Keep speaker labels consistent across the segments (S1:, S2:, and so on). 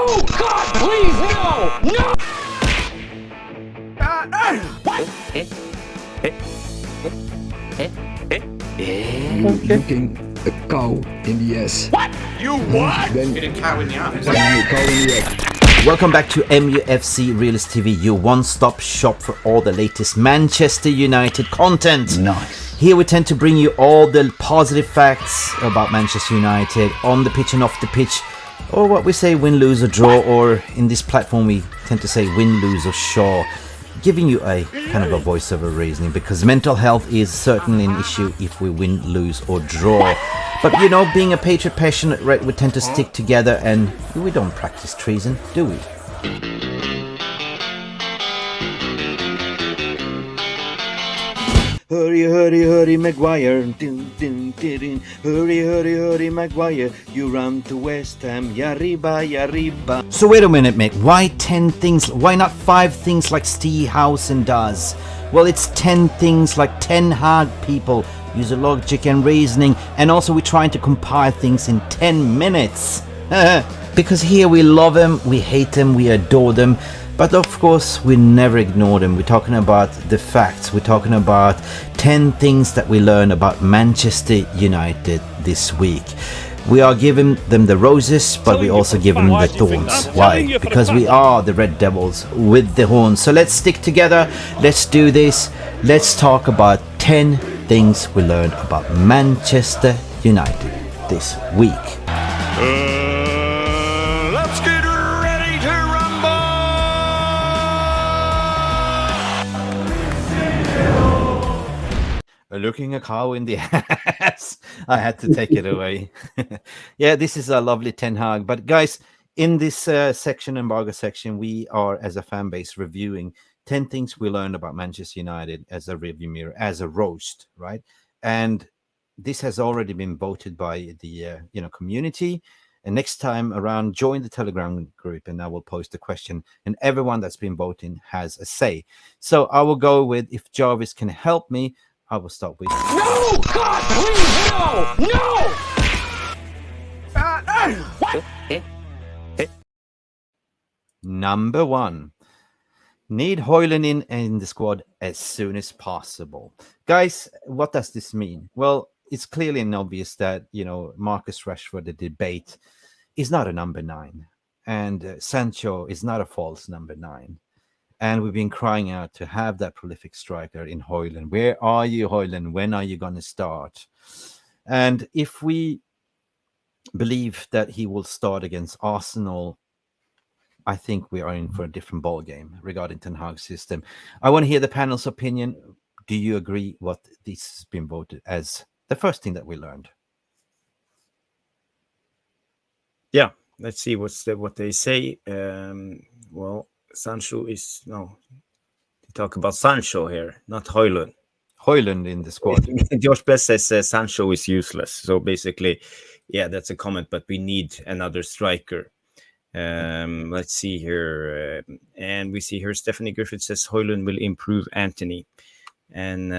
S1: No! God, please, no! No!
S2: Looking a cow in the ass.
S1: What? You what?
S2: Then
S3: Hit a cow in the ass.
S2: a cow in the ass.
S4: Welcome back to Mufc Realist TV, your one-stop shop for all the latest Manchester United content.
S5: Nice.
S4: Here we tend to bring you all the positive facts about Manchester United on the pitch and off the pitch, or what we say win, lose or draw, or in this platform we tend to say win, lose or show, giving you a kind of a voice over reasoning, because mental health is certainly an issue if we win, lose or draw. But you know, being a patriot passionate, right, we tend to stick together and we don't practice treason, do we? Hurry, hurry, hurry, Maguire. Din, din, din, din. Hurry, hurry, hurry, Maguire. You run to West Ham. Yariba, yariba. So wait a minute, Mick. Why 10 things? Why not 5 things like Stehausen does? Well, it's 10 things like Ten Hag people. Use a logic and reasoning. And also we're trying to compile things in 10 minutes. Because here we love them, we hate them, we adore them. But of course, we never ignore them. We're talking about the facts. We're talking about 10 things that we learn about Manchester United this week. We are giving them the roses, but we also give them the thorns. Why? Because we are the Red Devils with the horns. So let's stick together. Let's do this. Let's talk about 10 things we learned about Manchester United this week.
S1: Let's get ready to rumble!
S4: Looking a cow in the ass. I had to take it away. Yeah, this is a lovely Ten Hag. But guys, in this section, embargo section, we are, as a fan base, reviewing 10 things we learned about Manchester United as a review mirror, as a roast, right? And this has already been voted by the community. And next time around, join the Telegram group and I will post the question. And everyone that's been voting has a say. So I will go with, if Jarvis can help me, I will start with...
S1: No! God, please, no! No! What?
S4: Number 1. Need Højlund in the squad as soon as possible. Guys, what does this mean? Well, it's clearly and obvious that, Marcus Rashford, the debate, is not a number 9. And Sancho is not a false number 9. And we've been crying out to have that prolific striker in Højlund. Where are you, Højlund? When are you going to start? And if we believe that he will start against Arsenal, I think we are in for a different ball game regarding Ten Hag's system. I want to hear the panel's opinion. Do you agree what this has been voted as the first thing that we learned?
S5: Yeah, let's see what they say. Well, Sancho is talk about Sancho here, not Højlund.
S4: Højlund in the squad.
S5: Josh Best says Sancho is useless. So basically, yeah, that's a comment. But we need another striker. Let's see here, and we see here Stephanie Griffith says Højlund will improve Anthony, and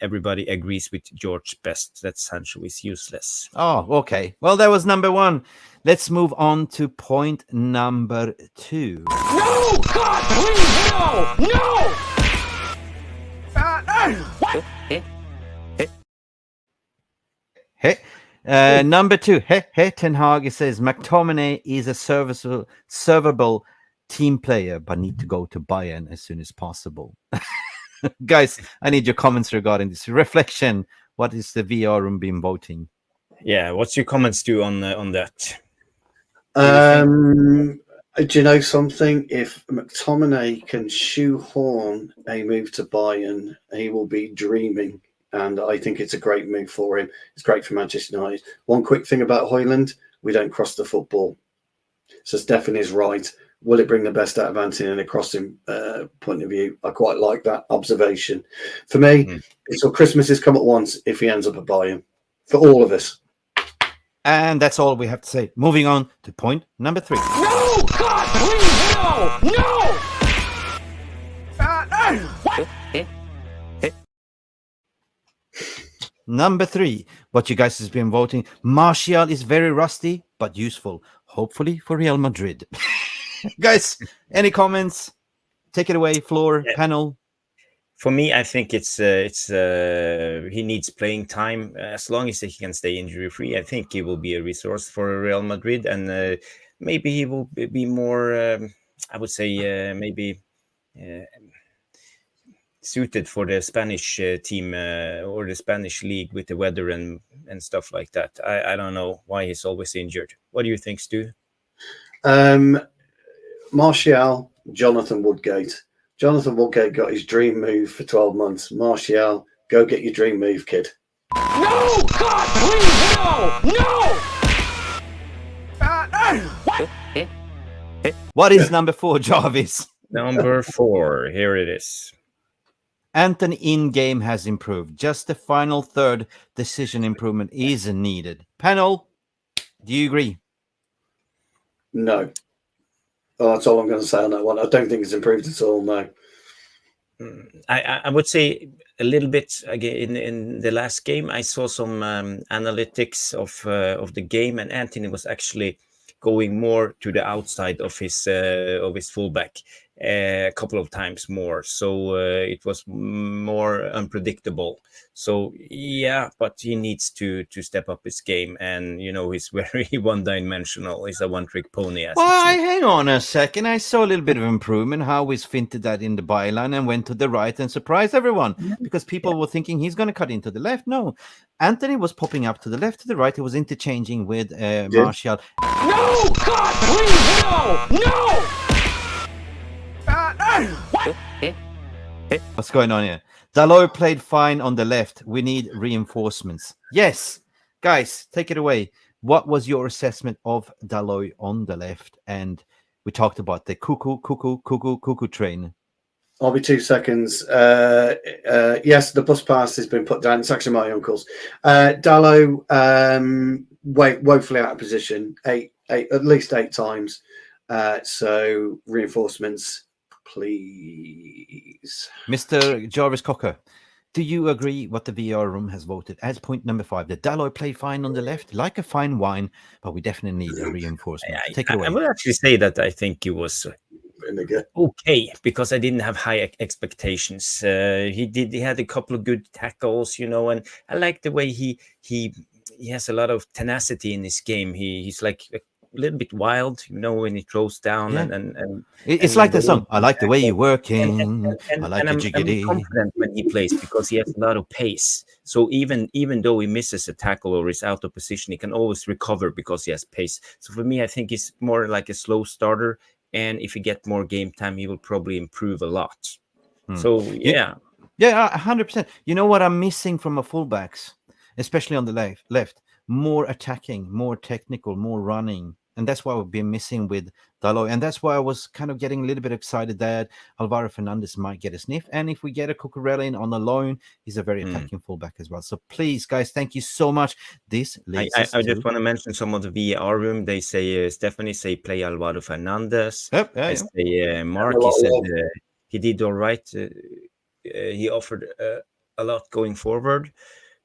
S5: everybody agrees with George Best that Sancho is useless.
S4: Oh, okay. Well, that was number 1. Let's move on to point number 2.
S1: No! God, please, no! No! What?
S4: Hey. Number 2, Ten Hag says McTominay is a servable team player, but need to go to Bayern as soon as possible. Guys, I need your comments regarding this reflection. What is the VR room been voting?
S5: Yeah, what's your comments do on that?
S6: Do you know something? If McTominay can shoehorn a move to Bayern, he will be dreaming. And I think it's a great move for him. It's great for Manchester United. One quick thing about Højlund, we don't cross the football. So Stefan is right. Will it bring the best out of Anthony in a crossing point of view? I quite like that observation. For me, it's all Christmas has come at once if he ends up at Bayern. For all of us.
S4: And that's all we have to say. Moving on to point number 3.
S1: No! God, please, no! No! What?
S4: Number 3, what you guys has been voting. Martial is very rusty, but useful. hopefully for Real Madrid. Guys, any comments? Take it away, floor, panel.
S5: For me, I think he needs playing time. As long as he can stay injury free, I think he will be a resource for Real Madrid, and maybe he will be more. I would say maybe suited for the Spanish team or the Spanish league with the weather and stuff like that. I don't know why he's always injured. What do you think, Stu?
S6: Martial, Jonathan Woodgate. Jonathan Woodgate got his dream move for 12 months. Martial, go get your dream move, kid.
S1: No! God, please, no! No!
S4: What is number 4, Jarvis?
S5: Number 4, here it is.
S4: Anthony in-game has improved. Just the final third decision improvement is needed. Panel, do you agree?
S6: No. Oh, that's all I'm going to say on that one. I don't think it's improved at all, no.
S5: I would say a little bit again in the last game. I saw some analytics of the game, and Anthony was actually going more to the outside of his fullback a couple of times more. So it was more unpredictable. So yeah, but he needs to step up his game, and you know he's very one-dimensional. He's a one-trick pony.
S4: Well, hang on a second. I saw a little bit of improvement. How he's finted that in the byline and went to the right and surprised everyone because people were thinking he's going to cut into the left. No, Anthony was popping up to the left, to the right. He was interchanging with Martial.
S1: No! God, please, no! No!
S4: What's going on here? Dalot played fine on the left. We need reinforcements. Yes, guys, take it away. What was your assessment of Dalot on the left? And we talked about the cuckoo train.
S6: I'll be 2 seconds. Yes, the bus pass has been put down. It's actually my uncle's. Dalot, woefully out of position. At least 8 times. So reinforcements, please.
S4: Mr. Jarvis Cocker, do you agree what the VR room has voted as point number 5? The Dalot played fine on the left, like a fine wine, but we definitely need a reinforcement. Take it away.
S5: I would actually say that I think he was okay because I didn't have high expectations. He had a couple of good tackles, you know, and I like the way he has a lot of tenacity in his game. He's like a little bit wild, you know, when he throws down and
S4: it's like the song. I like the way you're working. I like the jiggity.
S5: I'm confident when he plays because he has a lot of pace. So even though he misses a tackle or is out of position, he can always recover because he has pace. So for me, I think he's more like a slow starter. And if he gets more game time, he will probably improve a lot. So yeah,
S4: 100%. You know what I'm missing from a fullbacks, especially on the left? More attacking, more technical, more running. And that's why we've been missing with Dalot. And that's why I was kind of getting a little bit excited that Alvaro Fernandez might get a sniff. And if we get a Cucurella in on a loan, he's a very attacking fullback as well. So please, guys, thank you so much. This leads
S5: I just want to mention some of the VAR room. They say, Stephanie say play Alvaro Fernandez. Say Mark, he said he did all right. He offered a lot going forward.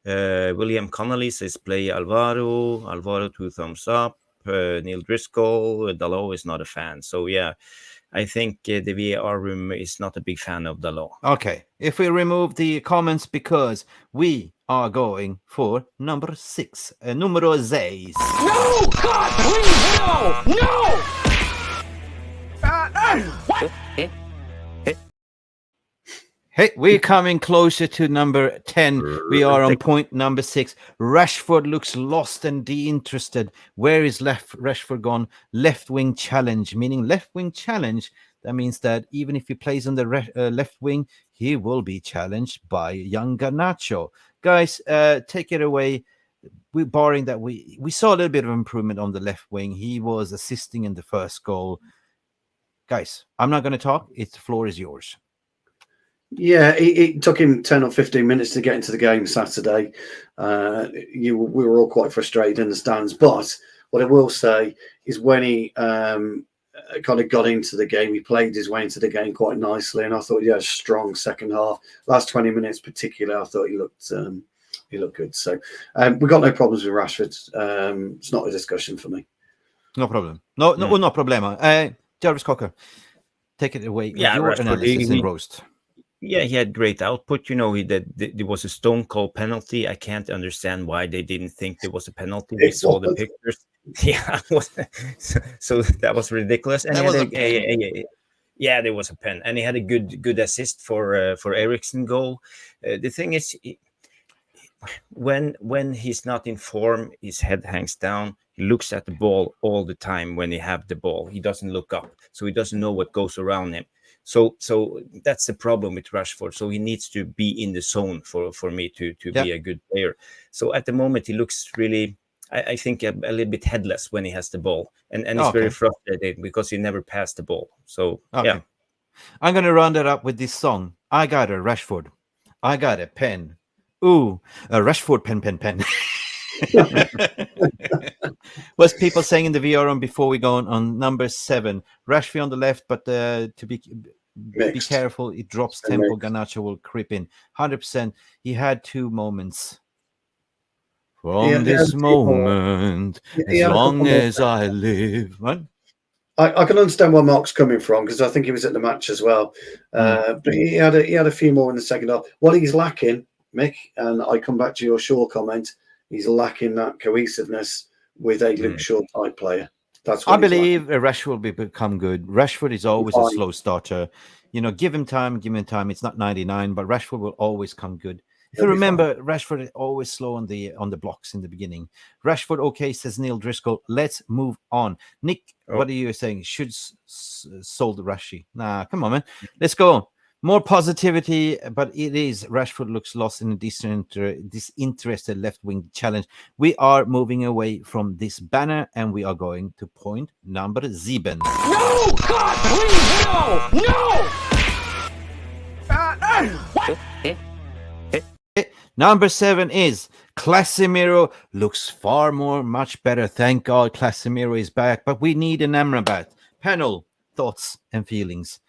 S5: William Connolly says play Alvaro 2 thumbs up. Neil Driscoll, Dalot is not a fan. So yeah, I think the VAR room is not a big fan of Dalot.
S4: Okay, if we remove the comments because we are going for number 6, numero 6.
S1: No! God, please, no! No! What?
S4: Hey, we're coming closer to number 10. We are on point number 6. Rashford looks lost and de-interested. Where is Rashford gone? Left wing challenge, meaning left wing challenge. That means that even if he plays on the left wing, he will be challenged by young Garnacho. Guys, take it away. We're barring that we saw a little bit of improvement on the left wing. He was assisting in the first goal. Guys, I'm not going to talk. The floor is yours.
S6: Yeah, it took him 10 or 15 minutes to get into the game Saturday. We were all quite frustrated in the stands. But what I will say is when he kind of got into the game, he played his way into the game quite nicely. And I thought he had a strong second half. Last 20 minutes particularly, I thought he looked good. So we got no problems with Rashford. It's not a discussion for me.
S4: No problem. No problema. Jarvis Cocker, take it away with your
S5: Rashford,
S4: analysis and roast.
S5: Yeah, he had great output. You know, there was a stone cold penalty. I can't understand why they didn't think there was a penalty. We saw the pictures. Yeah, so that was ridiculous. And
S4: That
S5: he had
S4: was a pen.
S5: yeah, there was a pen, and he had a good assist for Eriksen goal. The thing is, when he's not in form, his head hangs down. He looks at the ball all the time. When he have the ball, he doesn't look up, so he doesn't know what goes around him. So that's the problem with Rashford. So he needs to be in the zone for me to be a good player. So at the moment, he looks really, I think, a little bit headless when he has the ball, and he's very frustrated because he never passed the ball. So yeah,
S4: I'm gonna round it up with this song. I got a Rashford. I got a pen. Ooh, a Rashford pen. What's people saying in the VR room before we go on number 7? Rashford on the left, but to be careful, it drops tempo. Garnacho will creep in. 100%. He had 2 moments. From this moment, as long as I live. What?
S6: I can understand where Mark's coming from, because I think he was at the match as well. But he had a few more in the second half. What he's lacking, Mick, and I come back to your Shaw comment, he's lacking that cohesiveness with a Luke Shaw type player. That's what I believe
S4: Rashford will become good. Rashford is always a slow starter. You know, give him time. It's not 99, but Rashford will always come good. If you remember, Rashford is always slow on the blocks in the beginning. Rashford, okay, says Neil Driscoll. Let's move on. Nick, what are you saying? Should sold Rashi? Nah, come on, man. Let's go. More positivity, but it is Rashford looks lost in a disinterested left-wing challenge. We are moving away from this banner, and we are going to point number 7.
S1: No! God, please, no! No! What?
S4: Number 7 is Casemiro. Looks much better. Thank God Casemiro is back, but we need an Amrabat. Panel, thoughts and feelings.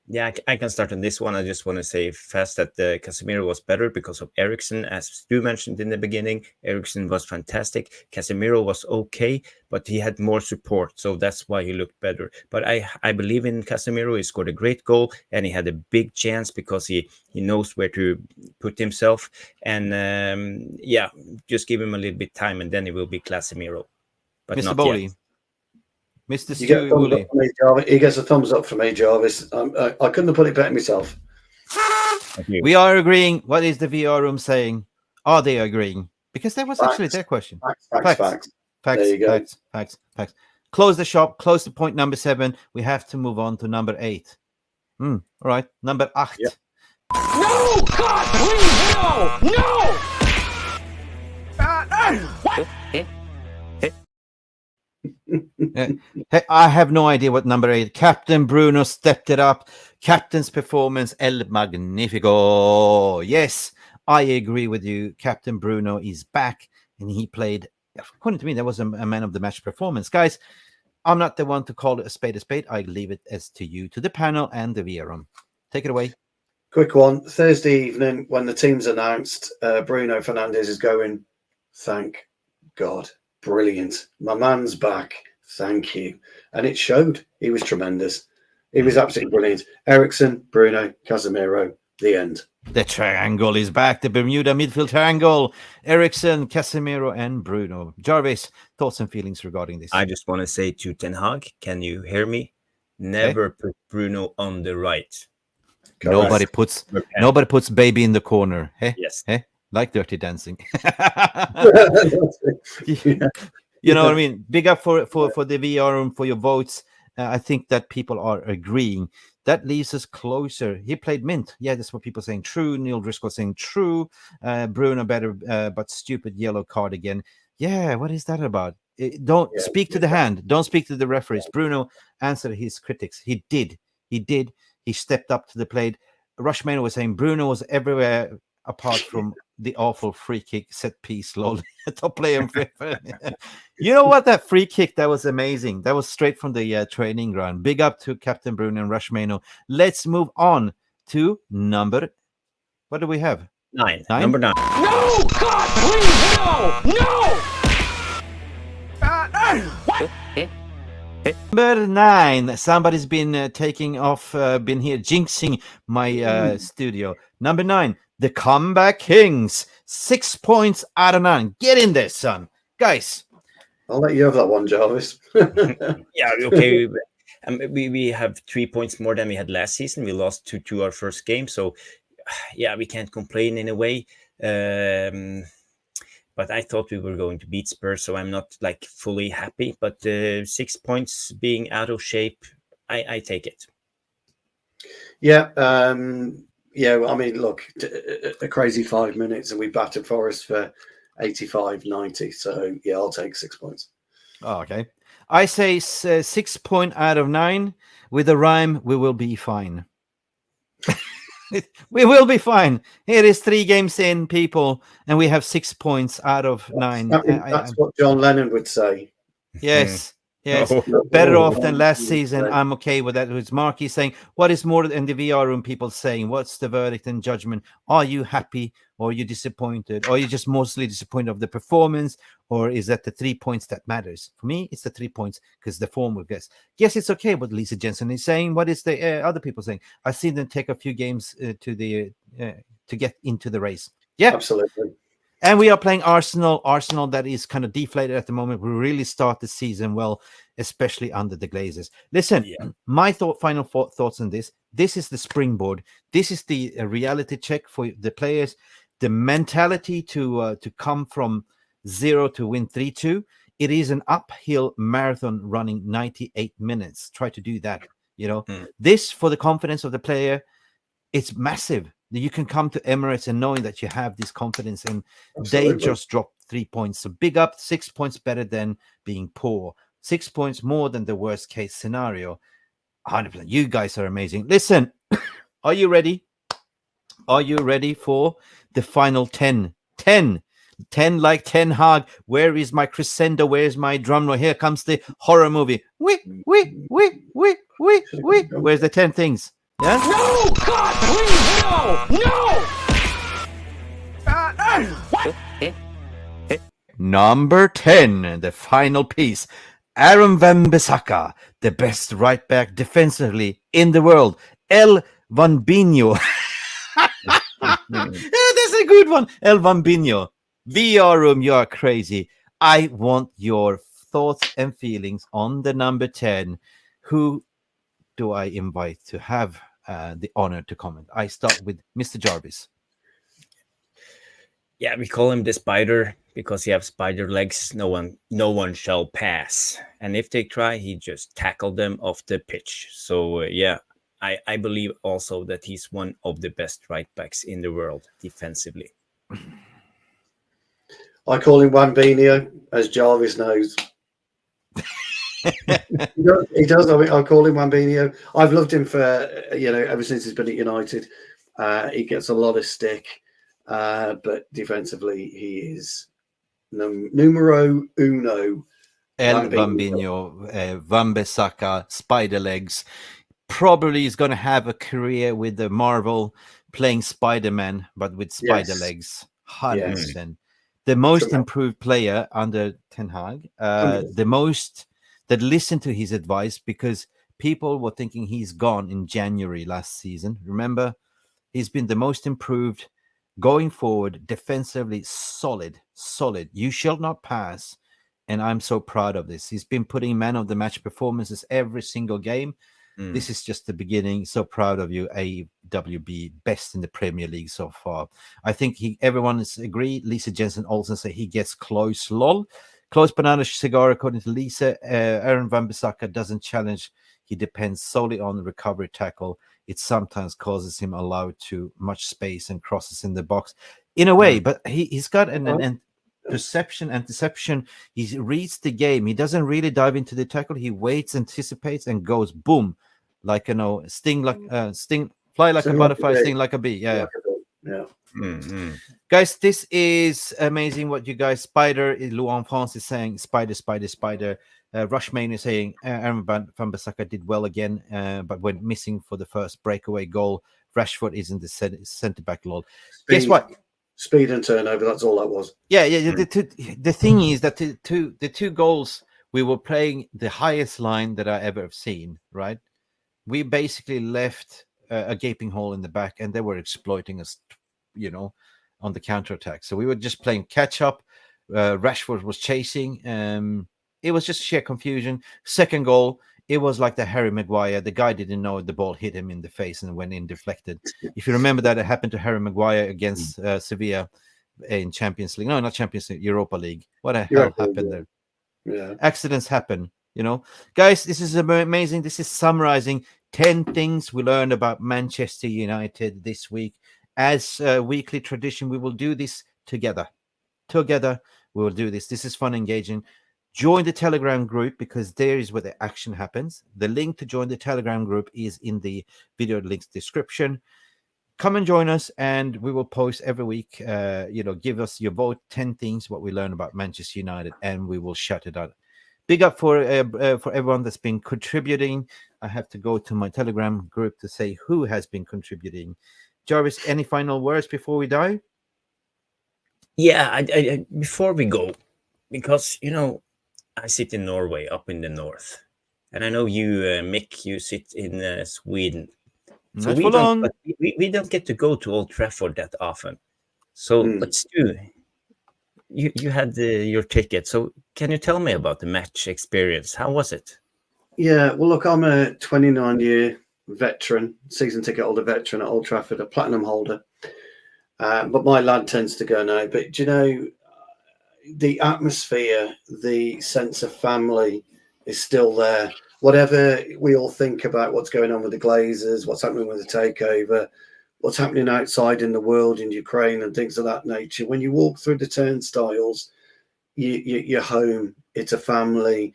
S5: Yeah, I can start on this one. I just want to say fast that Casemiro was better because of Eriksen, as Stu mentioned in the beginning. Eriksen was fantastic. Casemiro was okay, but he had more support, so that's why he looked better. But I believe in Casemiro. He scored a great goal, and he had a big chance because he knows where to put himself. And yeah, just give him a little bit time, and then he will be Casemiro. But
S4: Mr.
S5: not
S4: Bowley.
S5: yet.
S4: Mr. Stu Wolley.
S6: He gets a thumbs up from me, Jarvis. I couldn't have put it better myself.
S4: We are agreeing. What is the VR room saying? Are they agreeing? Because that was actually their question.
S6: Facts. There you go.
S4: Facts. Close the shop. Close the point number 7. We have to move on to number 8. All right. Number 8.
S6: Yep.
S1: No! God, please, no! What?
S4: Hey, I have no idea what number 8. Captain Bruno stepped it up. Captain's performance, El Magnifico. Yes, I agree with you. Captain Bruno is back, and he played. According to me, that was a man of the match performance. Guys, I'm not the one to call it a spade. I leave it as to you, to the panel and the VR room. Take it away.
S6: Quick one. Thursday evening, when the team's announced, Bruno Fernandes is going. Thank God. Brilliant. My man's back. Thank you. And it showed. He was tremendous. He was absolutely brilliant. Eriksen, Bruno, Casemiro, the end.
S4: The triangle is back. The Bermuda midfield triangle. Eriksen, Casemiro, and Bruno. Jarvis, thoughts and feelings regarding this?
S5: I just want to say to Ten Hag, can you hear me? Never put Bruno on the right.
S4: Nobody puts baby in the corner. Hey?
S5: Yes.
S4: Hey? Like Dirty Dancing. You know what I mean? Big up for the VR room, for your votes. I think that people are agreeing. That leaves us closer. He played mint. Yeah, that's what people are saying. True. Neil Driscoll saying true. Bruno better, but stupid yellow card again. Yeah, what is that about? Don't speak to the hand. Don't speak to the referees. Bruno answered his critics. He did. He stepped up to the plate. Rushman was saying Bruno was everywhere apart from the awful free kick set piece. Lol. Top player. You know what? That free kick, that was amazing. That was straight from the training ground. Big up to Captain Bruno and Rushmano. Let's move on to number. What do we have?
S5: 9. Number 9.
S1: No! God, please, no! What?
S4: Number 9. Somebody's been taking off, been here jinxing my studio. Number 9. The Comeback Kings. 6 points out of 9. Get in there, son. Guys.
S6: I'll let you have that one, Jarvis.
S5: Yeah, okay. We have 3 points more than we had last season. We lost to our first game, so yeah, we can't complain in a way. But I thought we were going to beat Spurs, so I'm not like fully happy. But 6 points being out of shape, I take it.
S6: Yeah, yeah. I mean, look, a crazy 5 minutes, and we battered Forest for 85-90. So yeah, I'll take 6 points.
S4: Oh, okay. I say 6 point out of 9 with a rhyme. We will be fine. We will be fine. It is 3 games in, people, and we have 6 points out of 9.
S6: That's what John Lennon would say.
S4: Yes. Yes,
S5: Oh.
S4: better off than last season. I'm okay with that. It's Marky saying, what is more in the VR room people saying? What's the verdict and judgment? Are you happy or are you disappointed? Or are you just mostly disappointed of the performance? Or is that the 3 points that matters? For me, it's the 3 points because the form will guess. Yes, it's okay what Lisa Jensen is saying. What is the other people saying? I've seen them take a few games to get into the race. Yeah,
S6: Absolutely.
S4: And we are playing Arsenal. Arsenal that is kind of deflated at the moment. We really start the season well, especially under the Glazers. Listen, my final thoughts on this. This is the springboard. This is the reality check for the players. The mentality to come from 0 to win 3-2. It is an uphill marathon running 98 minutes. Try to do that. You know, this for the confidence of the player. It's massive. You can come to Emirates and knowing that you have this confidence, and Absolutely. They just dropped 3 points. So big up, 6 points better than being poor. 6 points more than the worst case scenario. 100%. You guys are amazing. Listen, are you ready? Are you ready for the final 10? 10 like Ten Hag. Where is my crescendo? Where's my drum roll? Here comes the horror movie. Where's the 10 things? Yeah?
S1: No! God, please, no! No! What?
S4: Number 10, the final piece. Aaron Wan-Bissaka, the best right back defensively in the world. 𝑴𝒊𝒄𝒌. That's a good one. 𝒊𝒂𝒚. VR room, you are crazy. I want your thoughts and feelings on the number 10. Who do I invite to have the honor to comment? I start with Mr. Jarvis.
S5: Yeah, we call him the spider because he has spider legs. No one shall pass. And if they try, he just tackled them off the pitch. So yeah, I believe also that he's one of the best right backs in the world defensively.
S6: I call him Wambinho, as Jarvis knows. He does. I call him Wambinho. I've loved him for ever since he's been at United. He gets a lot of stick, but defensively he is numero uno.
S4: 𝒊𝒂𝒚, Wan-Bissaka, spider legs. Probably is going to have a career with the Marvel playing Spider-Man, but with spider legs. 100%. Yes. The most improved player under Ten Hag. The most that listened to his advice, because people were thinking he's gone in January last season. Remember, he's been the most improved going forward, defensively solid. You shall not pass. And I'm so proud of this. He's been putting man of the match performances every single game. This is just the beginning. So proud of you, AWB, best in the Premier League so far. I think everyone is agreed. Lisa Jensen also say he gets close. Lol. Close banana cigar, according to Lisa. Aaron Wan-Bissaka doesn't challenge. He depends solely on the recovery tackle. It sometimes causes him allowed too much space and crosses in the box. In a way, but he's got an perception and deception. He reads the game. He doesn't really dive into the tackle. He waits, anticipates, and goes boom, like sting like fly like a butterfly, sting like a bee. Yeah. Guys, this is amazing what you guys. Spider, Luan France is saying spider. Rushmain is saying Aaron Wan-Bissaka did well again, but went missing for the first breakaway goal. Rashford is in the centre back. Lol. Guess what?
S6: Speed and turnover. That's all that was.
S4: Yeah. The thing is that the two goals we were playing the highest line that I ever have seen, right? We basically left a gaping hole in the back, and they were exploiting us, you know, on the counterattack. So we were just playing catch up. Rashford was chasing. It was just sheer confusion. Second goal, it was like the Harry Maguire. The guy didn't know the ball hit him in the face and went in deflected. If you remember that, it happened to Harry Maguire against Sevilla in Champions League. No, not Champions League, Europa League. What the hell happened there?
S6: Yeah.
S4: Accidents happen, you know. Guys, this is amazing. This is summarizing 10 things we learned about Manchester United this week. As a weekly tradition, we will do this together. Together, we will do this. This is fun, engaging. Join the Telegram group, because there is where the action happens. The link to join the Telegram group is in the video links description. Come and join us, and we will post every week. Give us your vote, 10 things what we learned about Manchester United, and we will shout it out. Big up for everyone that's been contributing. I have to go to my Telegram group to say who has been contributing. Jarvis, any final words before we die?
S5: Yeah, I before we go, because I sit in Norway, up in the north, and I know you, Mick, you sit in Sweden. So we don't get to go to Old Trafford that often. So, but Stu, you had your ticket. So can you tell me about the match experience? How was it?
S6: Yeah, well, look, I'm a 29-year veteran, season ticket holder veteran at Old Trafford, a platinum holder. But my lad tends to go now. But, the atmosphere, the sense of family is still there. Whatever we all think about what's going on with the Glazers, what's happening with the takeover, what's happening outside in the world, in Ukraine and things of that nature, when you walk through the turnstiles, you're home. It's a family.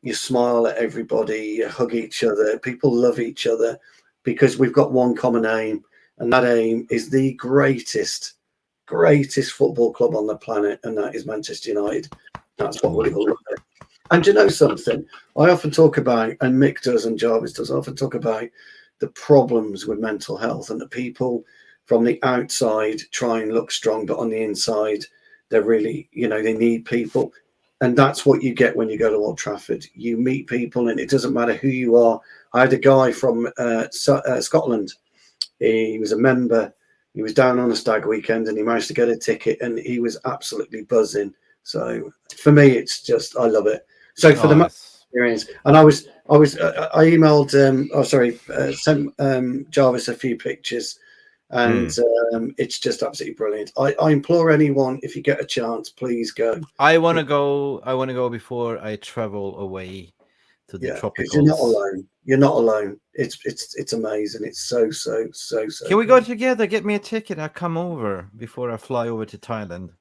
S6: You smile at everybody. You hug each other. People love each other because we've got one common aim, and that aim is the greatest football club on the planet, and that is Manchester United. That's what we all love. And you know something? I often talk about, and Mick does and Jarvis does, I often talk about the problems with mental health, and the people from the outside try and look strong, but on the inside, they're really, they need people. And that's what you get when you go to Old Trafford. You meet people, and it doesn't matter who you are. I had a guy from Scotland. He was a member. He was down on a stag weekend, and he managed to get a ticket, and he was absolutely buzzing. So for me, it's just, I love it. So for the experience, and I emailed, sent Jarvis a few pictures, and it's just absolutely brilliant. I implore anyone, if you get a chance, please go.
S4: I want to go before I travel away to the tropicals.
S6: You're not alone. You're not alone. It's amazing. It's so.
S4: Can we go together? Get me a ticket. I'll come over before I fly over to Thailand.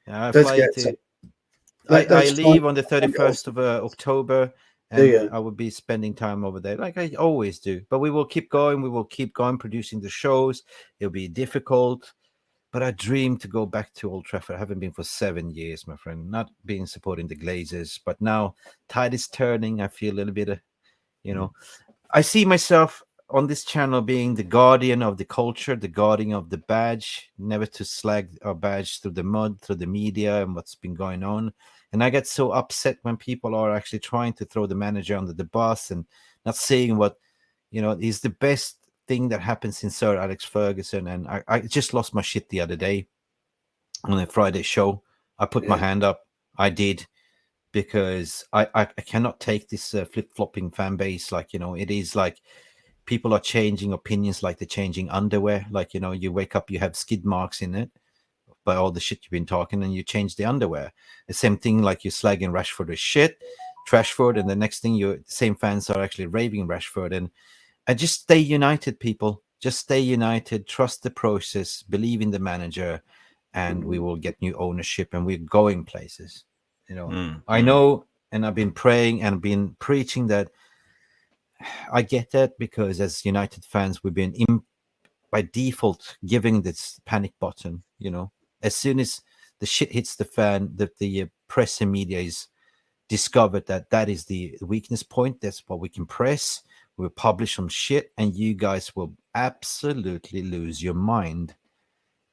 S4: I leave on the 31st of October, and I will be spending time over there like I always do. But we will keep going. We will keep going, producing the shows. It'll be difficult, but I dream to go back to Old Trafford. I haven't been for 7 years, my friend. Not being supporting the Glazers, but now tide is turning. I feel a little bit, I see myself on this channel being the guardian of the culture, the guardian of the badge, never to slag our badge through the mud, through the media and what's been going on. And I get so upset when people are actually trying to throw the manager under the bus and not seeing what, is the best thing that happened since Sir Alex Ferguson. And I just lost my shit the other day on a Friday show. I put my hand up. I did. Because I cannot take this flip-flopping fan base. It is like people are changing opinions like they're changing underwear. You wake up, you have skid marks in it by all the shit you've been talking, and you change the underwear. The same thing, like you're slagging Rashford as shit, Trashford, and the next thing the same fans are actually raving Rashford. And just stay united, people. Just stay united. Trust the process. Believe in the manager, and we will get new ownership, and we're going places. I know, and I've been praying and been preaching that. I get that, because as United fans, we've been by default giving this panic button. As soon as the shit hits the fan, that the press and media is discovered that is the weakness point. That's what we can press. We'll publish some shit, and you guys will absolutely lose your mind.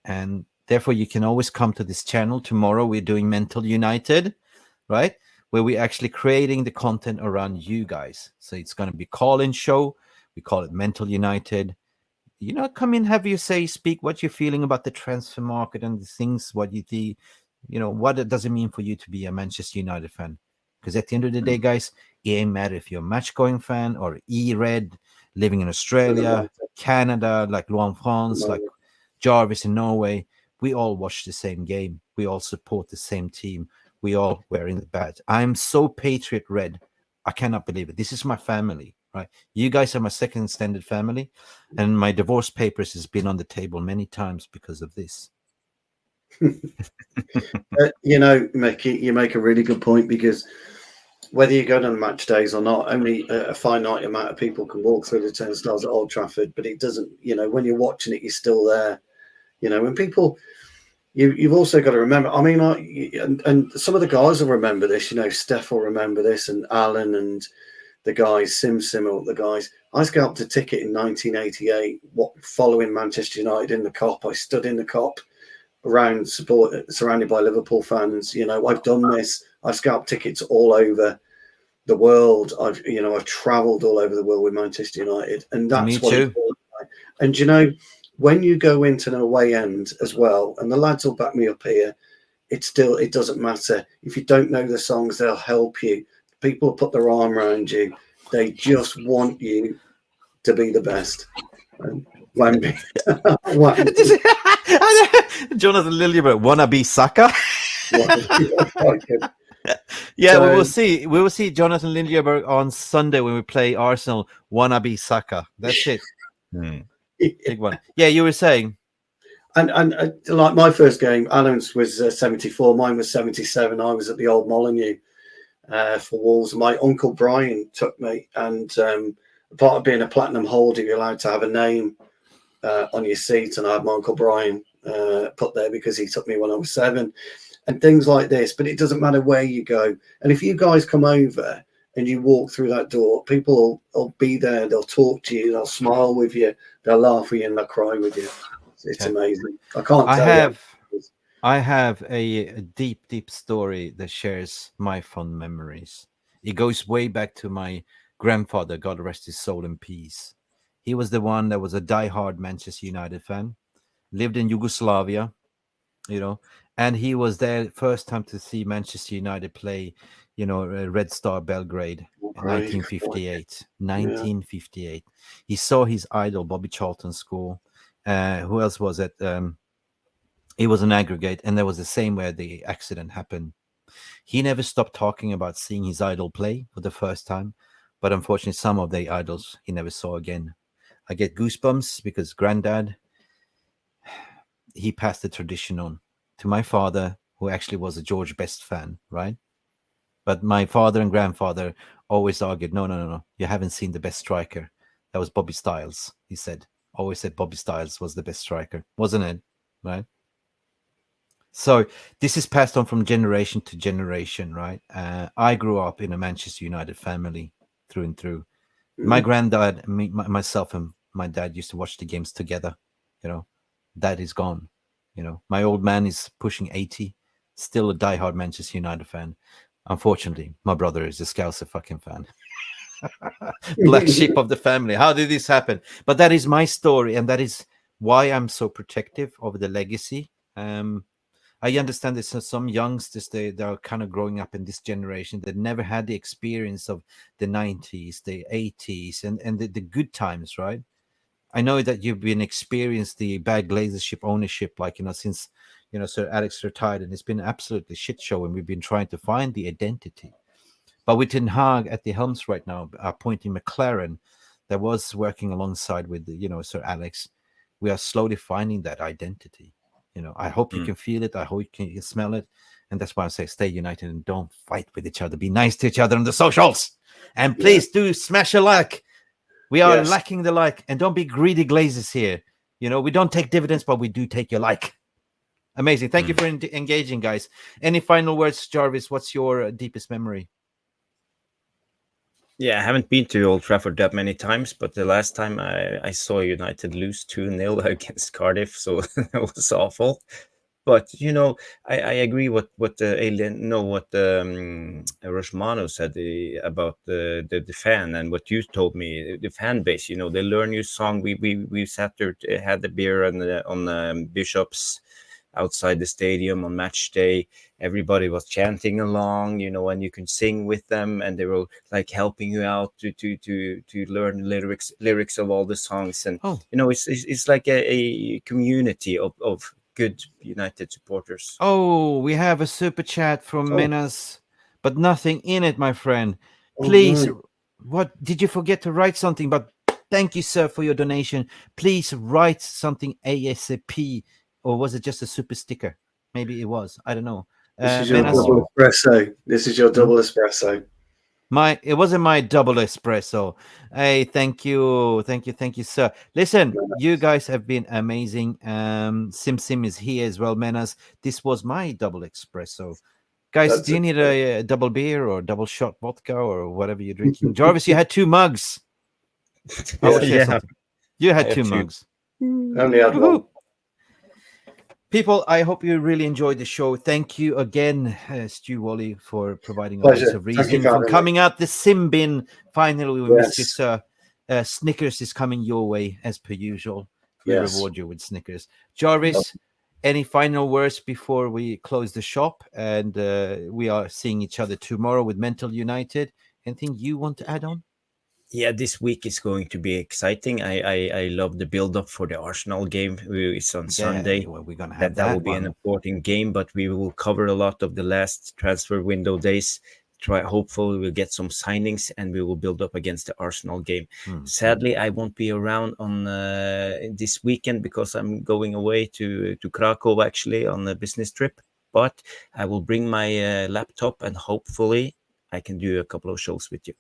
S4: And therefore, you can always come to this channel. Tomorrow, we're doing Mental United. Right? where we're actually creating the content around you guys. So it's going to be call-in show. We call it Mental United. You know, come in, have your say, speak what you're feeling about the transfer market and the things, what you think, you know, what it does it mean for you to be a Manchester United fan? Because at the end of the day, guys, it ain't matter if you're a match-going fan or E-Red, living in Australia, Canada, like Luan France, like Jarvis in Norway. We all watch the same game. We all support the same team. We all wearing the badge. I'm so Patriot Red. I cannot believe it. This is my family, right? You guys are my second extended family, and my divorce papers has been on the table many times because of this.
S6: You know, Mickey, you make a really good point, because whether you go to the match days or not, only a finite amount of people can walk through the turnstiles at Old Trafford. But it doesn't, you know, when you're watching it, you're still there. You know, when people, you've also got to remember, I mean, and some of the guys will remember this, you know, Steph will remember this, and Alan and the guys, Sim, the guys. I scalped a ticket in 1988, following Manchester United in the Kop. I stood in the Kop around surrounded by Liverpool fans. You know, I've done this. I've scalped tickets all over the world. I've traveled all over the world with Manchester United, and that's
S4: Me too.
S6: And you know, when you go into an away end as well, and the lads will back me up here, it doesn't matter if you don't know the songs. They'll help you. People will put their arm around you. They just want you to be the best. Wemby.
S4: Jonathan Liljeberg, wanna be Saka? Yeah, so, we will see Jonathan Liljeberg on Sunday when we play Arsenal. Wanna be Saka? That's it. Big one. Yeah, you were saying.
S6: And like my first game, Alan's was 74, mine was 77. I was at the Old Molyneux for Wolves. My uncle Brian took me, and part of being a platinum holder, you're allowed to have a name on your seat, and I had my uncle Brian put there because he took me when I was 7, and things like this. But it doesn't matter where you go, and if you guys come over and you walk through that door, people will be there. They'll talk to you. They'll smile with you. They'll laugh with you, and they'll cry with you. It's amazing.
S4: I have a deep story that shares my fond memories. It goes way back to my grandfather, God rest his soul in peace. He was the one that was a diehard Manchester United fan, lived in Yugoslavia, you know, and he was there first time to see Manchester United play, you know, Red Star Belgrade in 1958. 1958. He saw his idol, Bobby Charlton, score. Who else was it? It was an aggregate, and there was the same where the accident happened. He never stopped talking about seeing his idol play for the first time, but unfortunately, some of the idols he never saw again. I get goosebumps because Granddad, he passed the tradition on to my father, who actually was a George Best fan, right? But my father and grandfather always argued, no, you haven't seen the best striker. That was Bobby Stiles, he said. Always said Bobby Stiles was the best striker, wasn't it? Right? So this is passed on from generation to generation, right? I grew up in a Manchester United family through and through. My granddad, myself and my dad used to watch the games together. You know, Dad is gone. You know, my old man is pushing 80, still a diehard Manchester United fan. Unfortunately, my brother is a Scouser fucking fan. Black sheep of the family. How did this happen? But that is my story, and that is why I'm so protective of the legacy. I understand there's some youngsters, they are kind of growing up in this generation that never had the experience of the 90s, the 80s, and the good times, right? I know that you've been experienced the bad glazership ownership, like, you know, since, you know, Sir Alex retired, and it's been absolutely shit show, and we've been trying to find the identity. But with Ten Hag at the helms right now, appointing McLaren, that was working alongside with, you know, Sir Alex, we are slowly finding that identity. You know, I hope you can feel it. I hope you can smell it. And that's why I say stay united and don't fight with each other. Be nice to each other on the socials. And please do smash a like. We are lacking the like. And don't be greedy glazers here. You know, we don't take dividends, but we do take your like. Amazing. Thank you for engaging, guys. Any final words, Jarvis? What's your deepest memory?
S5: Yeah, I haven't been to Old Trafford that many times, but the last time I saw United lose 2-0 against Cardiff, so that was awful. But you know, I agree what the alien no what Rashmano said about the fan, and what you told me, the fan base. You know, they learn your song. We sat there, had the beer on the Bishops outside the stadium on match day. Everybody was chanting along, you know, and you can sing with them, and they were like helping you out to learn lyrics of all the songs. And
S4: Oh.
S5: you know, it's like a community of good United supporters.
S4: Oh, we have a super chat from
S6: Oh.
S4: Menas, but nothing in it, my friend.
S6: Oh,
S4: Please,
S6: right.
S4: what did you forget to write something? But thank you, sir, for your donation. Please write something ASAP, or was it just a super sticker? Maybe it was. I don't know.
S6: This is your
S4: Menas,
S6: double espresso. This is your double espresso.
S4: it wasn't my double espresso. Hey, thank you, sir. Listen, you guys have been amazing. Sim is here as well, Menas. This was my double espresso. Guys,
S6: That's
S4: do you
S6: it.
S4: need a double beer or double shot vodka or whatever you're drinking? Jarvis, you had 2 mugs. I will share
S5: Yeah.
S4: something. You
S5: I
S4: had
S5: have
S4: 2
S5: two.
S4: mugs.
S6: Only had one.
S4: Woohoo. People, I hope you really enjoyed the show. Thank you again, Stu Wolley, for providing a voice
S6: Pleasure.
S4: of
S6: Thank you
S4: reason,
S6: for
S4: for
S6: having me.
S4: coming out the sim bin. Finally, we missed you,
S6: Yes.
S4: sir. Snickers is coming your way, as per usual. We
S6: Yes.
S4: reward you with Snickers. Jarvis, any final words before we close the shop? And we are seeing each other tomorrow with Mental United. Anything you want to add on?
S5: Yeah, this week is going to be exciting. I love the build up for the Arsenal game. It's on Sunday.
S4: Well, we're gonna have
S5: That will be an important game, but we will cover a lot of the last transfer window days. Hopefully we'll get some signings, and we will build up against the Arsenal game. Sadly, I won't be around on this weekend because I'm going away to Krakow, actually, on a business trip. But I will bring my laptop, and hopefully I can do a couple of shows with you.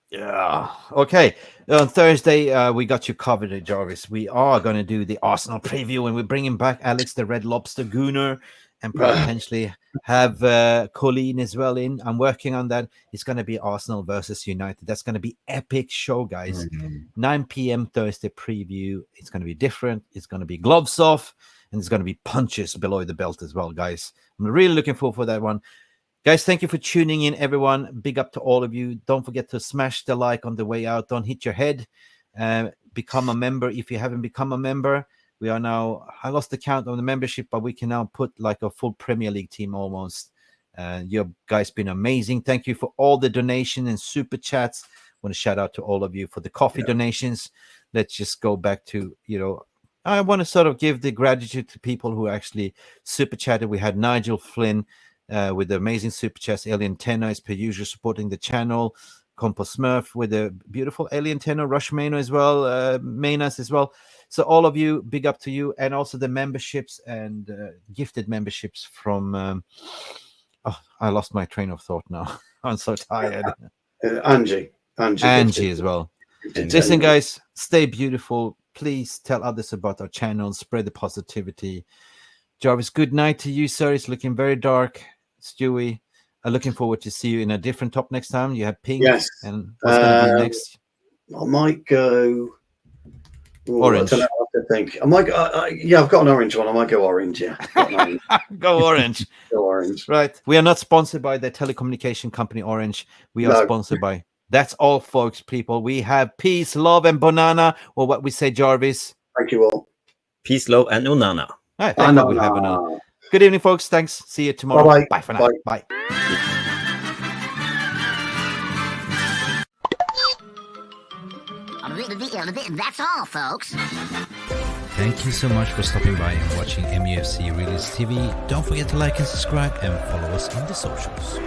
S4: Yeah. Okay. On Thursday, we got you covered, Jarvis. We are going to do the Arsenal preview, and we're bringing back Alex, the Red Lobster Gooner, and potentially have Colleen as well in. I'm working on that. It's going to be Arsenal versus United. That's going to be epic show, guys. 9 p.m. Thursday preview. It's going to be different. It's going to be gloves off, and it's going to be punches below the belt as well, guys. I'm really looking forward for that one. Guys, thank you for tuning in, everyone. Big up to all of you. Don't forget to smash the like on the way out. Don't hit your head. Become a member if you haven't become a member. We are now, I lost the count on the membership, but we can now put like a full Premier League team almost. You guys been amazing. Thank you for all the donation and super chats. I want to shout out to all of you for the coffee donations. Let's just go back to, I want to sort of give the gratitude to people who actually super chatted. We had Nigel Flynn, with the amazing super chats, Alien Tenor as per usual supporting the channel, Compost Smurf with a beautiful Alien Tenor, Rush Mano as well, Manas as well. So all of you, big up to you, and also the memberships and gifted memberships from. I lost my train of thought now. I'm so tired.
S6: Angie
S4: as well. Listen, guys, stay beautiful. Please tell others about our channel. Spread the positivity. Jarvis, good night to you, sir. It's looking very dark. Stewie, I'm looking forward to see you in a different top next time. You have pink.
S6: Yes.
S4: And what's going to be next?
S6: I might go
S4: orange.
S6: I don't know what to think. I might. I've got an orange one. I might go orange. Yeah.
S4: Go orange.
S6: Go orange.
S4: Right. We are not sponsored by the telecommunication company Orange. We are sponsored by. That's all, folks. People. We have peace, love, and banana, or what we say, Jarvis.
S6: Thank you all.
S5: Peace, love, and unana.
S4: All right, thank you. We'll have banana. Good evening, folks. Thanks. See you tomorrow.
S6: Bye-bye.
S4: Bye for now. Bye.
S3: That's all, folks.
S7: Thank you so much for stopping by and watching Mufc Realist TV. Don't forget to like and subscribe and follow us on the socials.